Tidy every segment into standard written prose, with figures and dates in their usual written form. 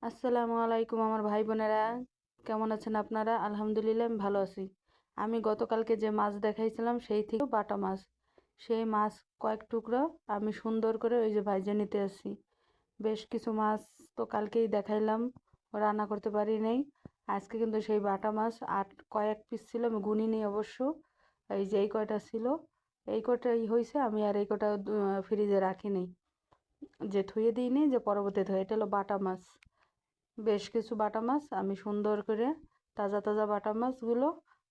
আসসালামু আলাইকুম আমার ভাই বোনেরা, কেমন আছেন আপনারা? আলহামদুলিল্লাহ আমি ভালো আছি। আমি গতকালকে যে মাছ দেখাইছিলাম সেই থেকে বাটা মাছ, সেই মাছ কয়েক টুকরো আমি সুন্দর করে ওই যে ভাইজে নিতে আসি। বেশ কিছু মাছ তো কালকেই দেখাইলাম, রান্না করতে পারি নাই। আজকে কিন্তু সেই বাটা মাছ কয়েক পিস ছিল, আমি গুনিনি অবশ্য। এই যে এই কয়টা ছিল, এই কয়টাই হয়েছে। আমি আর এই কয়টা ফ্রিজে রাখিনি, যে থুয়ে দিইনি যে পরবর্তীতে। এটা হলো বাটা মাছ, বেশ কিছু বাটা মাছ আমি সুন্দর করে তাজা তাজা বাটা মাছগুলো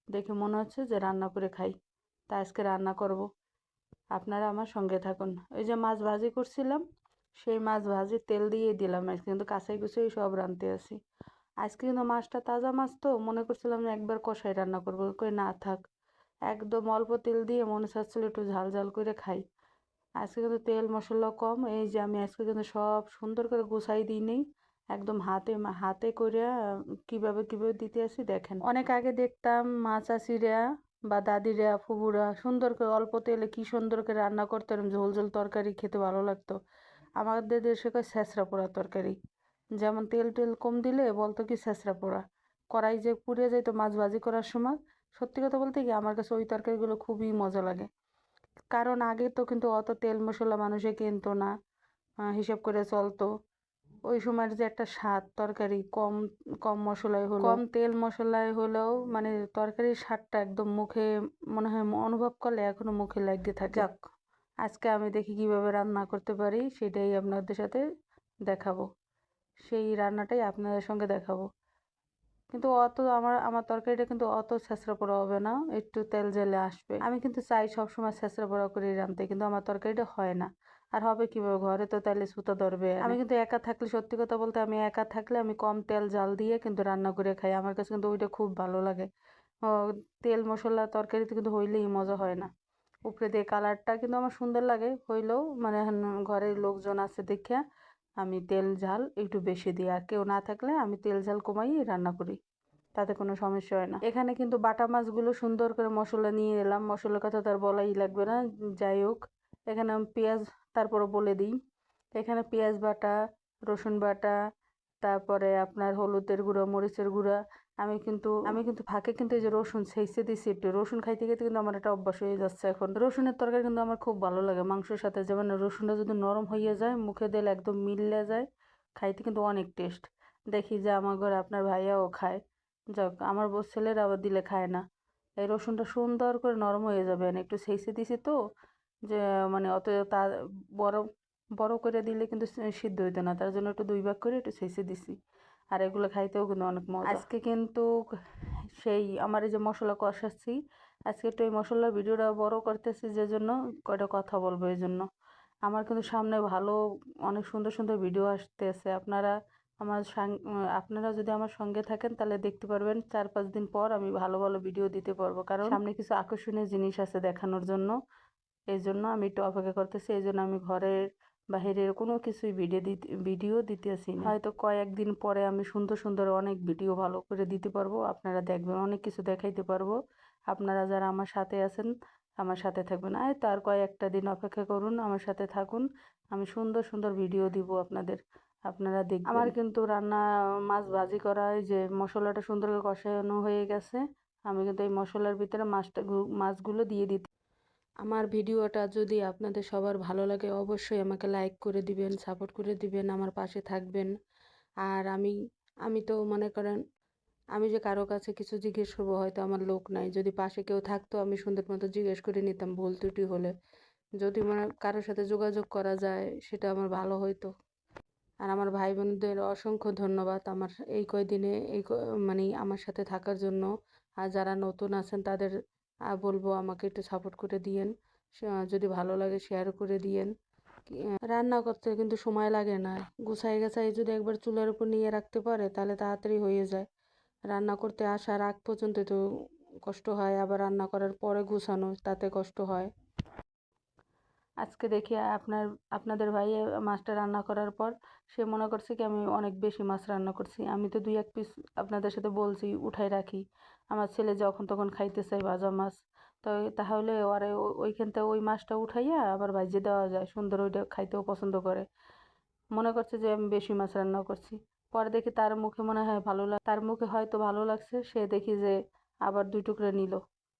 দেখে মনে হচ্ছে যে রান্না করে খাই। তা আজকে রান্না করব, আপনারা আমার সঙ্গে থাকুন। ওই যে মাছ ভাজি করছিলাম, সেই মাছ ভাজি তেল দিয়ে দিলাম আজকে, কিন্তু কাঁচাই কুচাই সব রাঁধতে আসি। আজকে কিন্তু মাছটা তাজা মাছ, তো মনে করছিলাম যে একবার কষাই রান্না করবো, কই না থাক, একদম অল্প তেল দিয়ে মনে চাচ্ছিল একটু ঝাল ঝাল করে খাই। আজকে কিন্তু তেল মশলা কম। এই যে আমি আজকে কিন্তু সব সুন্দর করে গুছাই দিই নেই, একদম হাতে হাতে করে কিভাবে কিভাবে দিতে আসি দেখেন। অনেক আগে দেখতাম মা চাষিরা বা দাদিরা ফুবুরা সুন্দর করে অল্প তেলে কি সুন্দর করে রান্না করতো, এরকম ঝোল ঝোল তরকারি খেতে ভালো লাগতো। আমাদের দেশে কয় ছেঁচড়া পোড়া তরকারি, যেমন তেল টেল কম দিলে বলতো কি ছেঁচড়া পোড়া। কড়াই যে পুড়ে যাইতো মাছ ভাজি করার সময়, সত্যি কথা বলতে কি আমার কাছে ওই তরকারিগুলো খুবই মজা লাগে। কারণ আগে তো কিন্তু অত তেল মশলা মানুষে কিনতো না, হিসাব করে চলতো। ওই সময়ের যে একটা স্বাদ, তরকারি কম কম মশলায় হলো, কম তেল মশলায় হলেও মানে তরকারির স্বাদটা একদম মুখে মনে হয় অনুভব করলে এখনো মুখে লেগে থাকে। যাক, আজকে আমি দেখি কিভাবে রান্না করতে পারি, সেটাই আপনাদের সাথে দেখাবো। সেই রান্নাটাই আপনাদের সঙ্গে দেখাবো। কিন্তু অত আমার আমার তরকারিটা কিন্তু অত ছেঁচড়া পোড়া হবে না, একটু তেল জেলে আসবে। আমি কিন্তু চাই সবসময় ছেঁচড়া পোড়া করে রাঁধতে, কিন্তু আমার তরকারিটা হয় না। আর হবে কিভাবে, ঘরে তো তাইলে ছুতো ধরবে। আমি কিন্তু একা থাকলে, সত্যি কথা বলতে আমি একা থাকলে আমি কম তেল জাল দিয়ে কিন্তু রান্না করে খাই। আমার কাছে কিন্তু ওইটা খুব ভালো লাগে। ও, তেল মশলা তরকারিতে কিন্তু হইলেই মজা হয় না। উপরে দিয়ে কালারটা কিন্তু আমার সুন্দর লাগে হইলেও, মানে ঘরের লোকজন আছে দেখিয়া আমি তেল ঝাল একটু বেশি দিই। আর কেউ না থাকলে আমি তেল ঝাল কমাই রান্না করি, তাতে কোনো সমস্যা হয় না। এখানে কিন্তু বাটা মাছগুলো সুন্দর করে মশলা নিয়ে এলাম, মশলার কথা তো আর বলাই লাগবে না। যাই হোক, এখানে আমি পেঁয়াজ তারপরে বলে দিই। এখানে পেঁয়াজ বাটা, রসুন বাটা, তারপরে আপনার হলুদের গুঁড়া, মরিচের গুঁড়া। আমি কিন্তু ফাঁকে কিন্তু এই যে রসুন ছেঁচে দিছি একটু। রসুন খাইতে খেতে কিন্তু আমার একটা অভ্যাস হয়ে যাচ্ছে এখন। রসুনের তরকারি কিন্তু আমার খুব ভালো লাগে মাংসের সাথে, যেমন রসুনটা যদি নরম হয়ে যায়, মুখে দিলে একদম মিলে যায়, খাইতে কিন্তু অনেক টেস্ট। দেখি যে আমার ঘরে আপনার ভাইয়াও খায়। যাক, আমার ছেলেরা আবার দিলে খায় না। এই রসুনটা সুন্দর করে নরম হয়ে যাবে, একটু ছেঁচে দিছি তো, যে মানে অত তা বড় বড় করে দিলে কিন্তু সিদ্ধ হইতো না, তার জন্য একটু দুই ভাগ করে একটু ছেঁচে দিছি। আর এগুলো খাইতেও কিন্তু অনেক মজা। আজকে কিন্তু সেই আমার এই যে মশলা কষাচ্ছি, আজকে একটু এই মশলার ভিডিওটা বড় করতেছি, যে জন্য কয়টা কথা বলবো এই জন্য। আমার কিন্তু সামনে ভালো অনেক সুন্দর সুন্দর ভিডিও আসতেছে। আপনারা যদি আমার সঙ্গে থাকেন তাহলে দেখতে পারবেন 4-5 দিন পর আমি ভালো ভালো ভিডিও দিতে পারবো, কারণ সামনে কিছু আকর্ষণীয় জিনিস আছে দেখানোর জন্য। এই জন্য আমি একটু অপেক্ষা করতেছি, এই জন্য আমি ঘরের বাহিরের কোনো কিছুই ভিডিও দিতেছি না। হয়তো কয়েকদিন পরে আমি সুন্দর সুন্দর অনেক ভিডিও ভালো করে দিতে পারবো, আপনারা দেখবেন, অনেক কিছু দেখাইতে পারবো। আপনারা যারা আমার সাথে আছেন আমার সাথে থাকবেন, আর তার কয়েকটা দিন অপেক্ষা করুন, আমার সাথে থাকুন। আমি সুন্দর সুন্দর ভিডিও দিব আপনাদের, আপনারা দেখবেন। আমার কিন্তু রান্না মাছ ভাজি করা, এই যে মশলাটা সুন্দর করে কষানো হয়ে গেছে। আমি কিন্তু এই মশলার ভিতরে মাছগুলো দিয়ে দিতে। আমার ভিডিওটা যদি আপনাদের সবার ভালো লাগে অবশ্যই আমাকে লাইক করে দিবেন, সাপোর্ট করে দিবেন, আমার পাশে থাকবেন। আর আমি তো মনে করেন, আমি যে কারো কাছে কিছু জিজ্ঞেস করবো, হয়তো আমার লোক নাই, যদি পাশে কেউ থাকতো আমি সুন্দর মতো জিজ্ঞেস করে নিতাম ভুল ত্রুটি হলে। যদি মানে কারোর সাথে যোগাযোগ করা যায় সেটা আমার ভালো হইতো। আর আমার ভাই বোনদের অসংখ্য ধন্যবাদ আমার এই কয়দিনে মানে আমার সাথে থাকার জন্য। আর যারা নতুন আছেন তাদের বলবো আমাকে একটু সাপোর্ট করে দিয়েন, যদি ভালো লাগে শেয়ার করে দিয়েন। রান্না করতে কিন্তু সময় লাগে না, গুছাই গাছাই যদি একবার চুলার উপর নিয়ে রাখতে পারে তাহলে তাড়াতাড়ি হয়ে যায়। রান্না করতে আসার আগ পর্যন্ত তো কষ্ট হয়, আবার রান্না করার পরে গুছানো তাতে কষ্ট হয়। আজকে দেখি আপনাদের ভাই মাছটা রান্না করার পর সে মনে করছে কি আমি অনেক বেশি মাছ রান্না করছি। আমি তো 2-1 পিস আপনাদের সাথে বলছি উঠাই রাখি, আমার ছেলে যখন তখন খাইতে চাই ভাজা মাছ। তো তাহলে ওরে ওইখান থেকে ওই মাছটা উঠাইয়া আবার ভাজিয়ে দেওয়া যায়, সুন্দর ওইটা খাইতেও পছন্দ করে। মনে করছে যে আমি বেশি মাছ রান্না করছি। পরে দেখি তার মুখে মনে হয় তার মুখে হয়তো ভালো লাগছে, সে দেখি যে আবার 2 টুকরা নিল।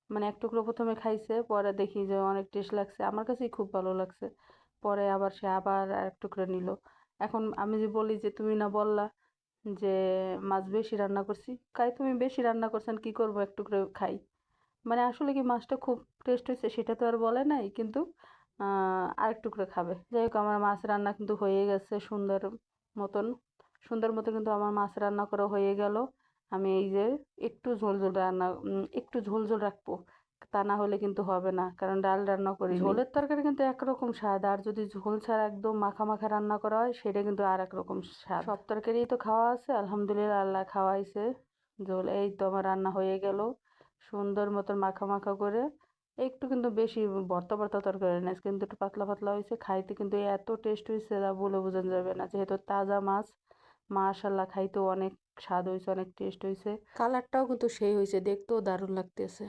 মানে 1 টুকরো ১ম এ খাইছে, পরে দেখি যে অনেক টেস্ট লাগছে। আমার কাছেই খুব ভালো লাগছে। পরে আবার সে আবার আরেক টুকরা নিল। এখন আমি যে বলি যে, "তুমি না বললা যে মাছ বেশি রান্না করছি?" কয়, "তুমি বেশি রান্না করছেন, কি করব? 1 টুকরো খাই।" মানে আসলে কি মাছটা খুব টেস্ট হয়েছে সেটা তো আর বলে নাই, কিন্তু আরেক টুকরো খাবে। যাই হোক, আমার মাছ রান্না কিন্তু হয়ে গেছে মতন সুন্দর মতো কিন্তু আমার মাছ রান্না করা হয়ে গেল। আমি এই যে একটু ঝোল ঝোল রাখবো, তা না হলে কিন্তু হবে না, কারণ ডাল রান্না করি। ঝোলের তরকারি কিন্তু একরকম স্বাদ, আর যদি ঝোল ছাড়া একদম মাখা মাখা রান্না করা হয় সেটা কিন্তু আর এক রকম স্বাদ। সব তরকারি তো খাওয়া আছে, আলহামদুলিল্লাহ, আল্লাহ খাওয়াইছে। ঝোল এই তো আমার রান্না হয়ে গেল সুন্দর মতন মাখা মাখা করে। একটু কিন্তু বেশি ভর্তা ভর্তা তরকারি না, কিন্তু একটু পাতলা পাতলা হয়েছে। খাইতে কিন্তু এত টেস্ট হয়েছে যা বলে বোঝানো যাবে না, যেহেতু তাজা মাছ। মাশাল্লাহ, খাইতেও অনেক স্বাদ হয়েছে, অনেক টেস্ট হয়েছে। কালারটাও কিন্তু সেই হয়েছে, দেখতেও দারুণ লাগতেছে।